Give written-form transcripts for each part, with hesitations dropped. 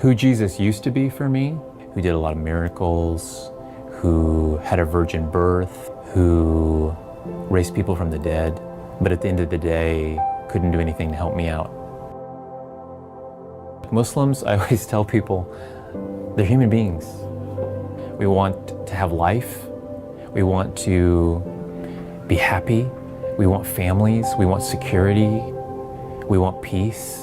who Jesus used to be for me, who did a lot of miracles, who had a virgin birth, who raised people from the dead, but at the end of the day, couldn't do anything to help me out. Muslims, I always tell people, they're human beings. We want to have life. We want to be happy. We want families. We want security. We want peace.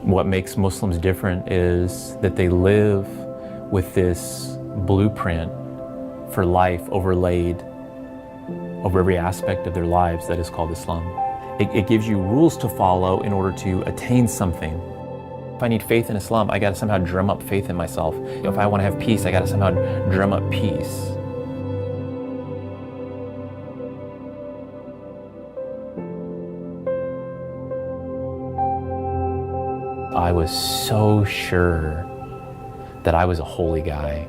What makes Muslims different is that they live with this blueprint for life overlaid over every aspect of their lives that is called Islam. It gives you rules to follow in order to attain something. If I need faith in Islam, I gotta somehow drum up faith in myself. If I wanna have peace, I gotta somehow drum up peace. I was so sure that I was a holy guy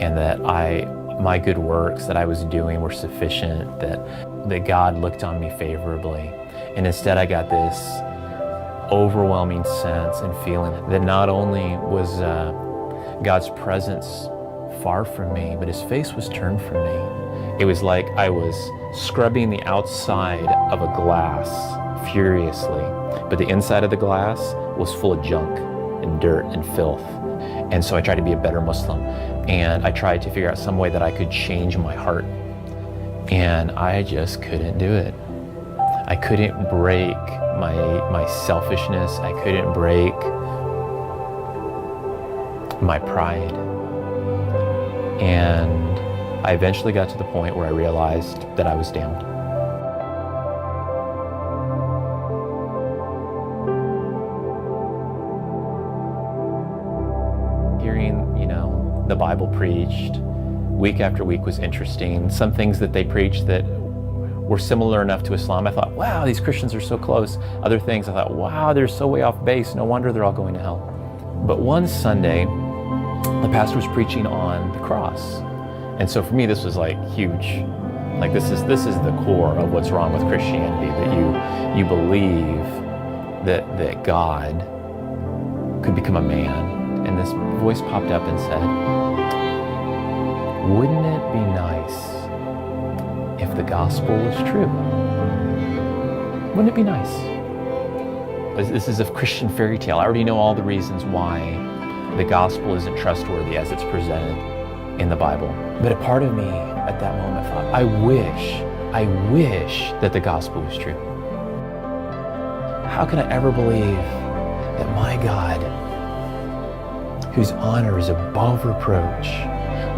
and that my good works that I was doing were sufficient, that God looked on me favorably. And instead I got this overwhelming sense and feeling that not only was God's presence far from me, but his face was turned from me. It was like I was scrubbing the outside of a glass furiously, but the inside of the glass was full of junk and dirt and filth. And so I tried to be a better Muslim, and I tried to figure out some way that I could change my heart. And I just couldn't do it. I couldn't break my selfishness. I couldn't break my pride. And I eventually got to the point where I realized that I was damned. Hearing, the Bible preached week after week was interesting. Some things that they preached that were similar enough to Islam, I thought, wow, these Christians are so close. Other things, I thought, wow, they're so way off base. No wonder they're all going to hell. But one Sunday, the pastor was preaching on the cross. And so for me, this was like huge. Like this is the core of what's wrong with Christianity, that you believe that God could become a man. And this voice popped up and said, wouldn't it be nice if the gospel was true? Wouldn't it be nice? This is a Christian fairy tale. I already know all the reasons why the gospel isn't trustworthy as it's presented in the Bible. But a part of me at that moment thought, I wish that the gospel was true. How can I ever believe that my God, whose honor is above reproach,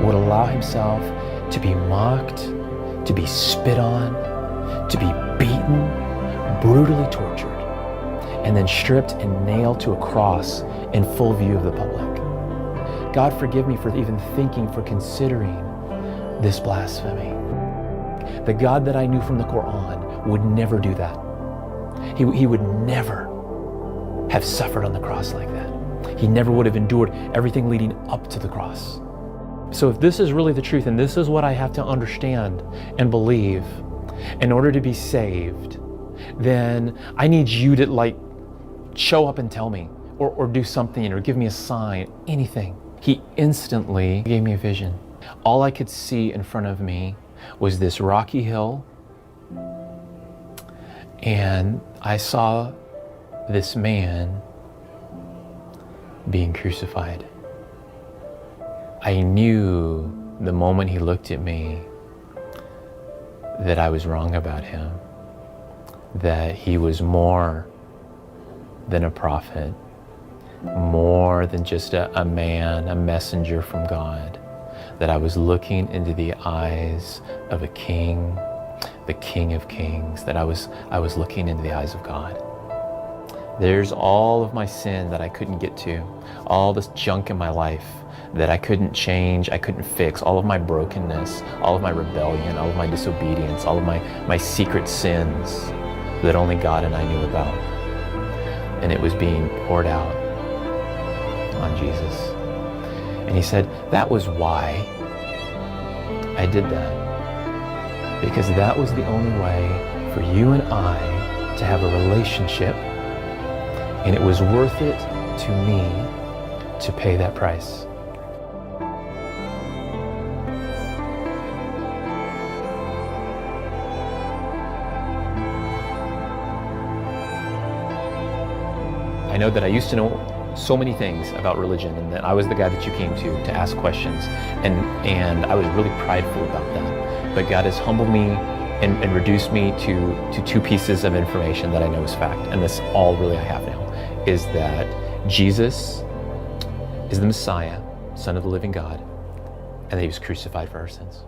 would allow himself to be mocked, to be spit on, to be beaten, brutally tortured, and then stripped and nailed to a cross in full view of the public? God forgive me for even thinking, for considering this blasphemy. The God that I knew from the Quran would never do that. He would never have suffered on the cross like that. He never would have endured everything leading up to the cross. So if this is really the truth, and this is what I have to understand and believe in order to be saved, then I need you to show up and tell me, or do something, or give me a sign, anything. He instantly gave me a vision. All I could see in front of me was this rocky hill, and I saw this man being crucified. I knew the moment he looked at me that I was wrong about him, that he was more than a prophet, more than just a man, a messenger from God, that I was looking into the eyes of a king, the King of Kings, that I was looking into the eyes of God. There's all of my sin that I couldn't get to, all this junk in my life that I couldn't change, I couldn't fix, all of my brokenness, all of my rebellion, all of my disobedience, all of my secret sins that only God and I knew about. And it was being poured out on Jesus. And he said, that was why I did that. Because that was the only way for you and I to have a relationship, and it was worth it to me to pay that price. I know that I used to know so many things about religion, and that I was the guy that you came to ask questions, and I was really prideful about that. But God has humbled me and reduced me to two pieces of information that I know is fact, and this all really I have now, is that Jesus is the Messiah, Son of the living God, and that he was crucified for our sins.